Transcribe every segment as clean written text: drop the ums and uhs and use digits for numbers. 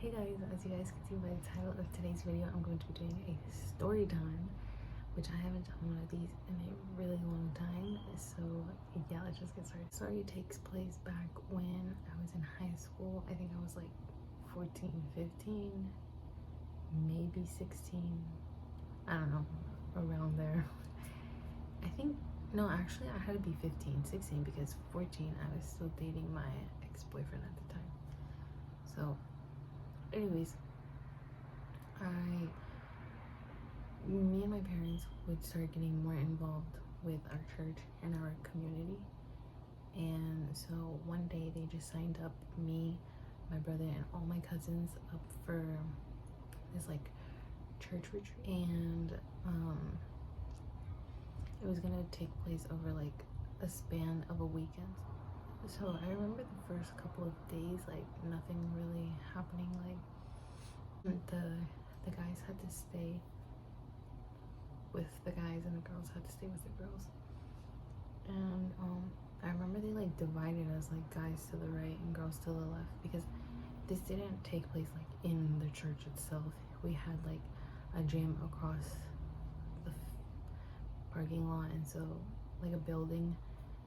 Hey guys, as you guys can see by the title of today's video, I'm going to be doing a story time, which I haven't done one of these in a really long time. So yeah, let's just get started. The story takes place back when I was in high school. I think I was like 14, 15, maybe 16. I don't know, around there. I think, no, actually I had to be 15, 16 because 14 I was still dating my ex-boyfriend at the time. So anyways, me and my parents would start getting more involved with our church and our community. And so one day they just signed up me, my brother, and all my cousins up for this like church retreat. And it was gonna take place over like a span of a weekend. So I remember the first couple of days, like nothing really happening. Like the guys had to stay with the guys and the girls had to stay with the girls. And I remember they like divided us, like guys to the right and girls to the left, because this didn't take place like in the church itself. We had like a gym across the parking lot, and so like a building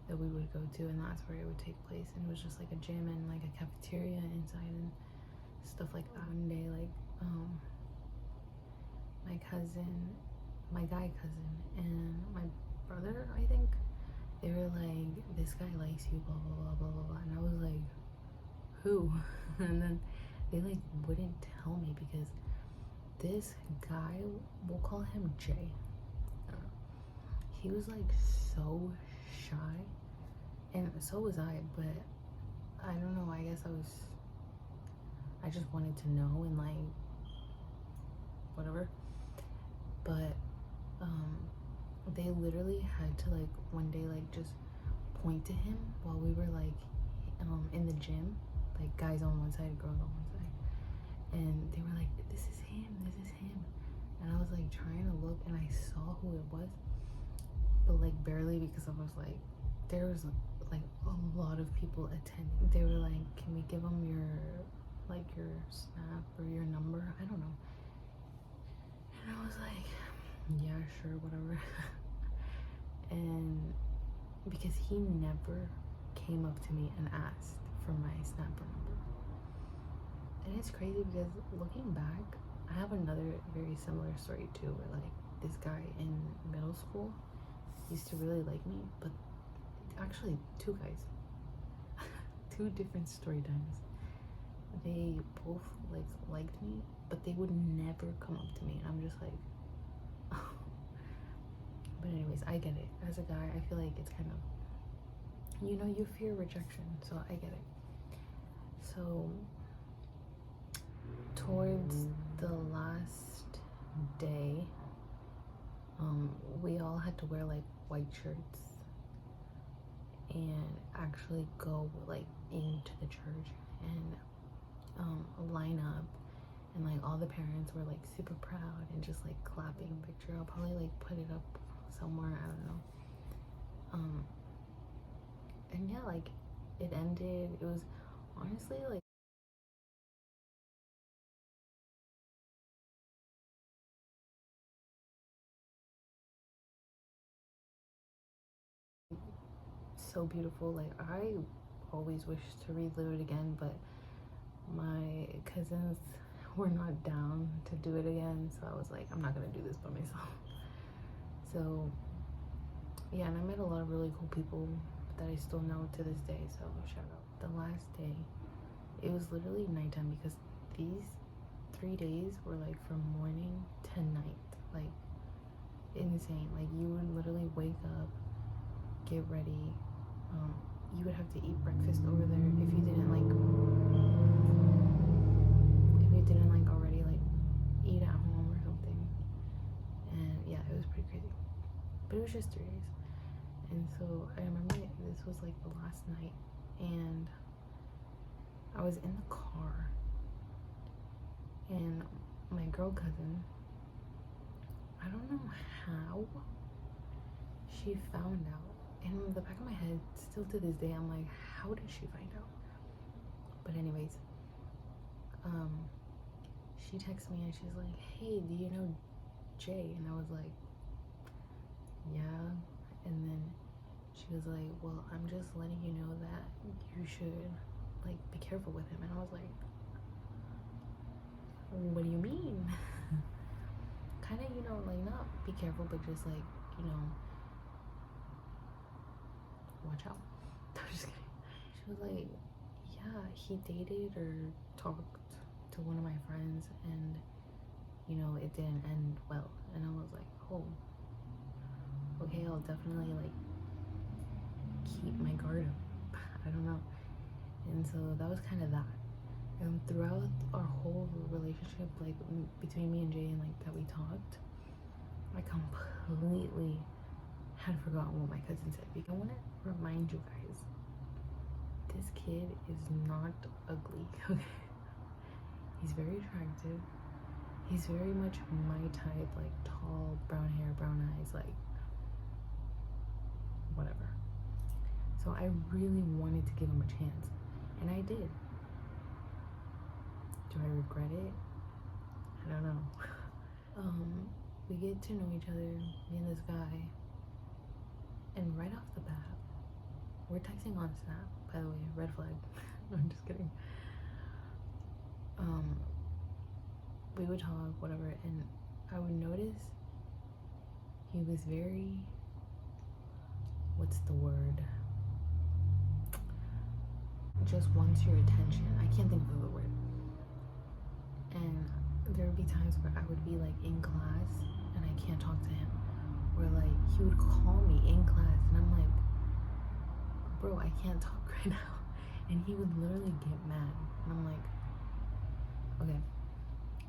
that we would go to, and that's where it would take place. And it was just like a gym and like a cafeteria inside and stuff like that. One day, like my cousin, my guy cousin, and my brother, I think, they were like, this guy likes you, blah blah blah blah blah blah. And I was like, who? And then they like wouldn't tell me, because this guy, we'll call him Jay, he was like so shy, and so was I, but I don't know, I guess I just wanted to know and like whatever. But they literally had to like one day like just point to him while we were like in the gym, like guys on one side, girls on one side, and they were like, this is him, this is him. And I was like trying to look, and I saw who it was, but like barely, because I was like, there was like a lot of people attending. They were like, can we give them your snap or your number, I don't know. And I was like, yeah, sure, whatever. And because he never came up to me and asked for my snapper number. And it's crazy because looking back, I have another very similar story too, where like this guy in middle school used to really like me, but actually two guys, two different story times. They both like liked me, but they would never come up to me, and I'm just like, oh. But anyways, I get it. As a guy, I feel like it's kind of, you know, you fear rejection, so I get it. So towards the last day, we all had to wear like white shirts and actually go like into the church and line up, and like all the parents were like super proud and just like clapping picture. I'll probably like put it up somewhere, I don't know. And yeah, like it ended. It was honestly like so beautiful. Like I always wish to relive it again, but my cousins were not down to do it again, so I was like, I'm not gonna do this by myself. So yeah, and I met a lot of really cool people that I still know to this day, so shout out. The last day, it was literally nighttime, because these 3 days were like from morning to night, like insane. Like you would literally wake up, get ready, you would have to eat breakfast over there if you didn't like already like eat at home or something. And yeah, it was pretty crazy, but it was just 3 days. And so I remember this was like the last night, and I was in the car, and my girl cousin, I don't know how she found out. In the back of my head, still to this day, I'm like, how did she find out? But anyways, she texts me and she's like, hey, do you know Jay? And I was like, yeah. And then she was like, well, I'm just letting you know that you should like be careful with him. And I was like, what do you mean? Kind of, you know, like not be careful, but just like, you know, watch out. I was just kidding. She was like, yeah, he dated or talked to one of my friends and, you know, it didn't end well. And I was like, oh, okay, I'll definitely like keep my guard up. I don't know. And so that was kind of that. And throughout our whole relationship, like between me and Jay, and like that we talked, I completely had forgotten what my cousin said. Because I want to remind you guys, this kid is not ugly. Okay, he's very attractive. He's very much my type, like tall, brown hair, brown eyes, like whatever. So I really wanted to give him a chance, and I did. Do I regret it? I don't know. We get to know each other, me and this guy, and right off the bat, we're texting on Snap, by the way, red flag. No, I'm just kidding. We would talk, whatever, and I would notice he was very, what's the word? Just wants your attention. I can't think of the word. And there would be times where I would be like in class and I can't talk to him, or like he would call me in class and I'm like, bro, I can't talk right now. And he would literally get mad and I'm like, okay.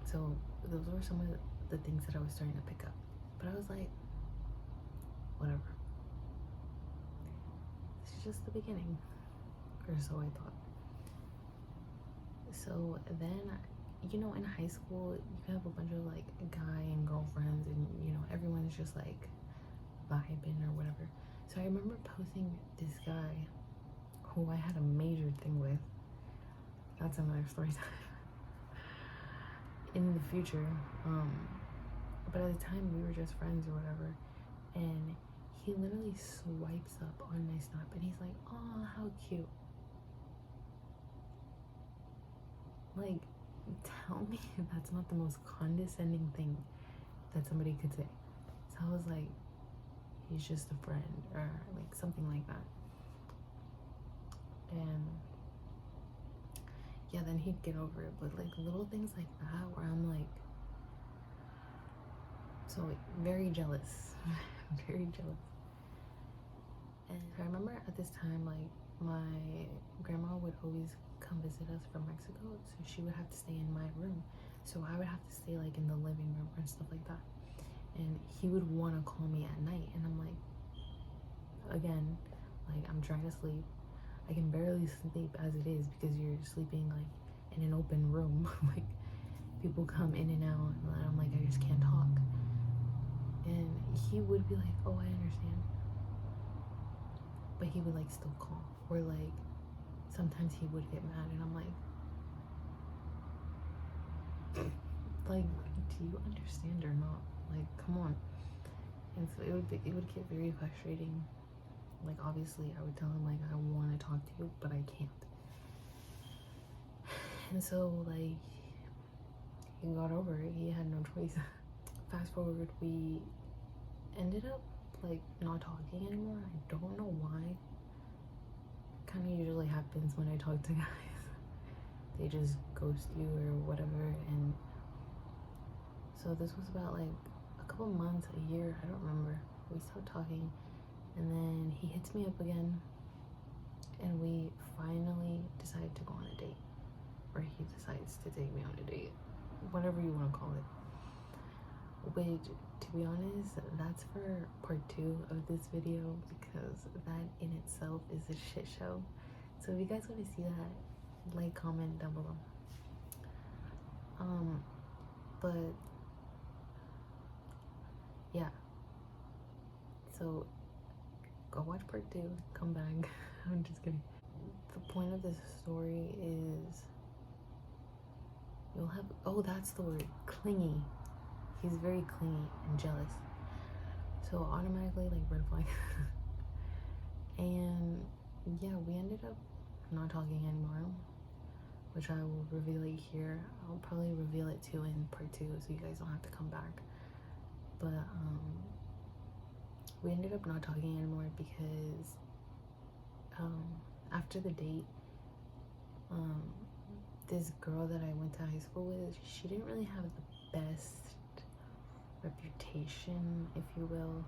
So those were some of the things that I was starting to pick up, but I was like, whatever, this is just the beginning, or so I thought. So then, you know, in high school, you have a bunch of like guy and girlfriends, and you know, everyone's just like vibing or whatever. So I remember posting this guy who I had a major thing with. That's another story time. In the future, but at the time we were just friends or whatever, and he literally swipes up on my Snap and he's like, oh, how cute. Like, tell me that's not the most condescending thing that somebody could say. So I was like, he's just a friend, or like something like that. And yeah, then he'd get over it, but like little things like that where I'm like, so very jealous. Very jealous. And I remember at this time, like my grandma would always come visit us from Mexico, so she would have to stay in my room, so I would have to stay like in the living room or stuff like that. And he would want to call me at night, and I'm like, again, like I'm trying to sleep. I can barely sleep as it is because you're sleeping like in an open room. Like people come in and out, and I'm like, I just can't talk. And he would be like, oh, I understand, but he would like still call, or like sometimes he would get mad, and I'm like, do you understand or not? Like, come on. And so it would get very frustrating. Like, obviously I would tell him like, I want to talk to you, but I can't. And so like he got over it. He had no choice. Fast forward, we ended up like not talking anymore. I don't know why. Kind of usually happens when I talk to guys. They just ghost you or whatever. And so this was about like a couple months, a year, I don't remember. We stopped talking, and then he hits me up again, and we finally decide to go on a date, or he decides to take me on a date, whatever you want to call it. Which, to be honest, that's for part 2 of this video, because that in itself is a shit show. So if you guys want to see that, like, comment down below. But yeah, so go watch part 2, come back. I'm just kidding. The point of this story is you'll have, oh, that's the word, clingy. He's very clingy and jealous. So automatically, like, red flag. And yeah, we ended up not talking anymore, which I will reveal it here. I'll probably reveal it too in part 2, so you guys don't have to come back. But we ended up not talking anymore because after the date, this girl that I went to high school with, she didn't really have the best reputation, if you will.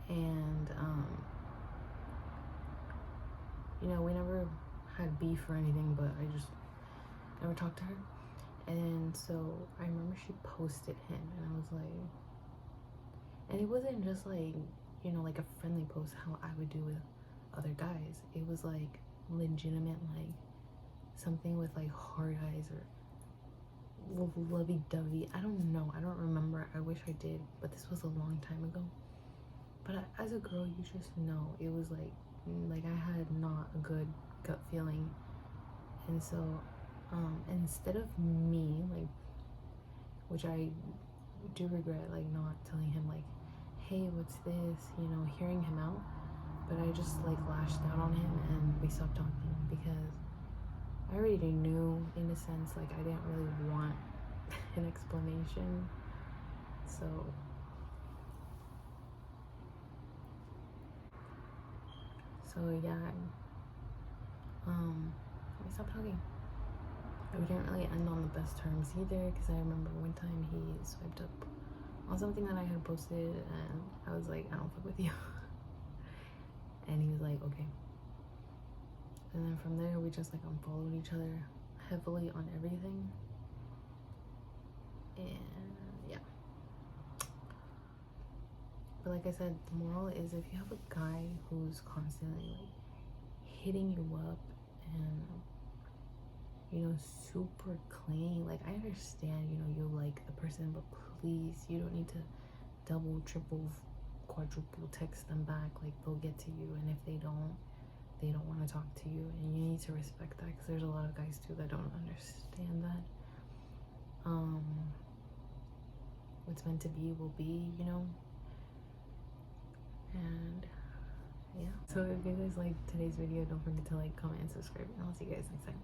And you know, we never had beef or anything, but I just never talked to her. And so I remember she posted him, and I was like, and it wasn't just like, you know, like a friendly post how I would do with other guys. It was like legitimate, like something with like hard eyes or lovey-dovey. I don't know, I don't remember. I wish I did, but this was a long time ago. But as a girl, you just know it was like I had not a good gut feeling. And so instead of me, like, which I do regret, like, not telling him like, hey, what's this, you know, hearing him out, but I just like lashed out on him and we stopped talking because I already knew, in a sense, like I didn't really want an explanation. So yeah, we stopped talking. We didn't really end on the best terms either, because I remember one time he swiped up on something that I had posted, and I was like, I don't fuck with you. And he was like, okay. And then from there, we just like unfollowed each other heavily on everything. And yeah. But like I said, the moral is, if you have a guy who's constantly like hitting you up and, you know, super clingy, like, I understand, you know, you like the person, but please, you don't need to double, triple, quadruple text them back. Like, they'll get to you, and if they don't want to talk to you, and you need to respect that, because there's a lot of guys too that don't understand that. What's meant to be will be, you know. And yeah, so if you guys like today's video, don't forget to like, comment, and subscribe, and I'll see you guys next time.